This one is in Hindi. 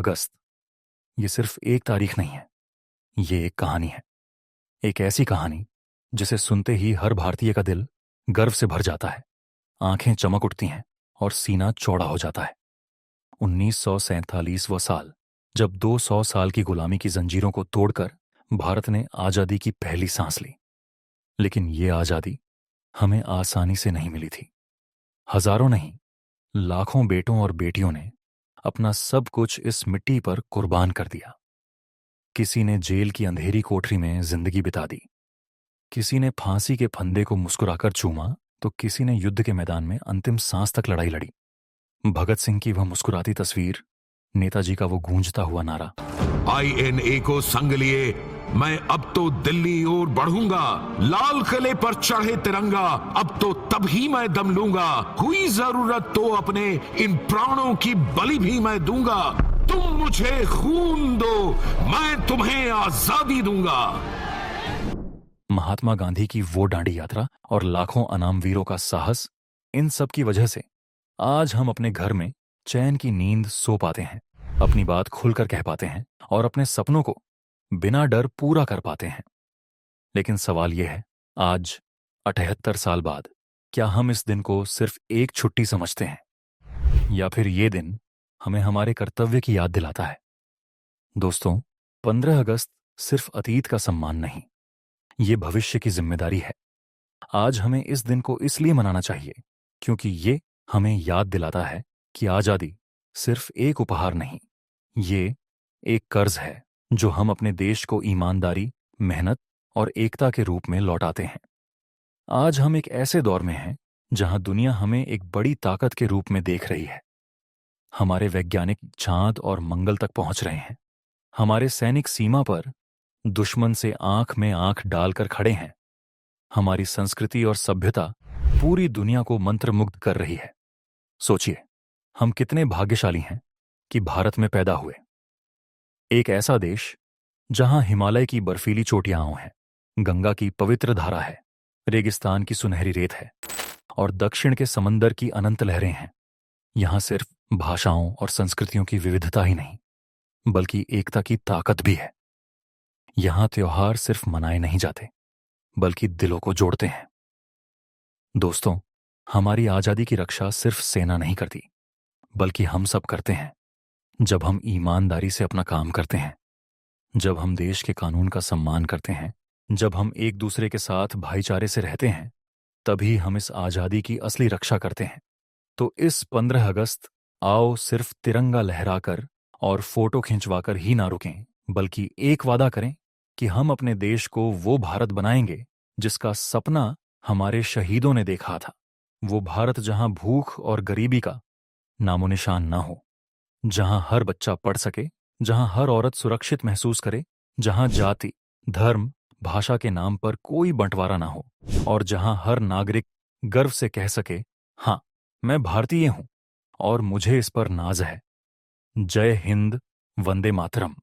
अगस्त ये सिर्फ एक तारीख नहीं है, ये एक कहानी है। एक ऐसी कहानी जिसे सुनते ही हर भारतीय का दिल गर्व से भर जाता है, आंखें चमक उठती हैं और सीना चौड़ा हो जाता है। 1947 वो साल जब 200 साल की गुलामी की जंजीरों को तोड़कर भारत ने आजादी की पहली सांस ली। लेकिन ये आजादी हमें आसानी से नहीं मिली थी। हजारों नहीं, लाखों बेटों और बेटियों ने अपना सब कुछ इस मिट्टी पर कुर्बान कर दिया। किसी ने जेल की अंधेरी कोठरी में जिंदगी बिता दी, किसी ने फांसी के फंदे को मुस्कुराकर चूमा, तो किसी ने युद्ध के मैदान में अंतिम सांस तक लड़ाई लड़ी। भगत सिंह की वह मुस्कुराती तस्वीर, नेताजी का वो गूंजता हुआ नारा, INA को संग लिए मैं अब तो दिल्ली ओर बढ़ूंगा, लाल किले पर चढ़े तिरंगा अब तो तभी मैं दम लूंगा, हुई जरूरत तो अपने इन प्राणों की बलि भी मैं दूंगा, तुम मुझे खून दो मैं तुम्हें आजादी दूंगा। महात्मा गांधी की वो डांडी यात्रा और लाखों अनामवीरों का साहस, इन सब की वजह से आज हम अपने घर में चैन की नींद सो पाते हैं, अपनी बात खुलकर कह पाते हैं और अपने सपनों को बिना डर पूरा कर पाते हैं। लेकिन सवाल यह है, आज 78 साल बाद क्या हम इस दिन को सिर्फ एक छुट्टी समझते हैं, या फिर ये दिन हमें हमारे कर्तव्य की याद दिलाता है? दोस्तों, 15 अगस्त सिर्फ अतीत का सम्मान नहीं, ये भविष्य की जिम्मेदारी है। आज हमें इस दिन को इसलिए मनाना चाहिए क्योंकि ये हमें याद दिलाता है कि आजादी सिर्फ एक उपहार नहीं, ये एक कर्ज है जो हम अपने देश को ईमानदारी, मेहनत और एकता के रूप में लौटाते हैं। आज हम एक ऐसे दौर में हैं जहां दुनिया हमें एक बड़ी ताकत के रूप में देख रही है। हमारे वैज्ञानिक चांद और मंगल तक पहुंच रहे हैं, हमारे सैनिक सीमा पर दुश्मन से आंख में आंख डालकर खड़े हैं, हमारी संस्कृति और सभ्यता पूरी दुनिया को मंत्रमुग्ध कर रही है। सोचिए, हम कितने भाग्यशाली हैं कि भारत में पैदा हुए। एक ऐसा देश जहां हिमालय की बर्फीली चोटियां हैं, गंगा की पवित्र धारा है, रेगिस्तान की सुनहरी रेत है और दक्षिण के समंदर की अनंत लहरें हैं। यहां सिर्फ भाषाओं और संस्कृतियों की विविधता ही नहीं, बल्कि एकता की ताकत भी है। यहां त्योहार सिर्फ मनाए नहीं जाते, बल्कि दिलों को जोड़ते हैं। दोस्तों, हमारी आजादी की रक्षा सिर्फ सेना नहीं करती, बल्कि हम सब करते हैं। जब हम ईमानदारी से अपना काम करते हैं, जब हम देश के कानून का सम्मान करते हैं, जब हम एक दूसरे के साथ भाईचारे से रहते हैं, तभी हम इस आजादी की असली रक्षा करते हैं। तो इस 15 अगस्त आओ सिर्फ तिरंगा लहराकर और फोटो खिंचवाकर ही ना रुकें, बल्कि एक वादा करें कि हम अपने देश को वो भारत बनाएंगे जिसका सपना हमारे शहीदों ने देखा था। वो भारत जहां भूख और गरीबी का नामो निशान ना हो, जहां हर बच्चा पढ़ सके, जहां हर औरत सुरक्षित महसूस करे, जहां जाति, धर्म, भाषा के नाम पर कोई बंटवारा ना हो और जहां हर नागरिक गर्व से कह सके, हाँ, मैं भारतीय हूं और मुझे इस पर नाज है। जय हिंद, वंदे मातरम।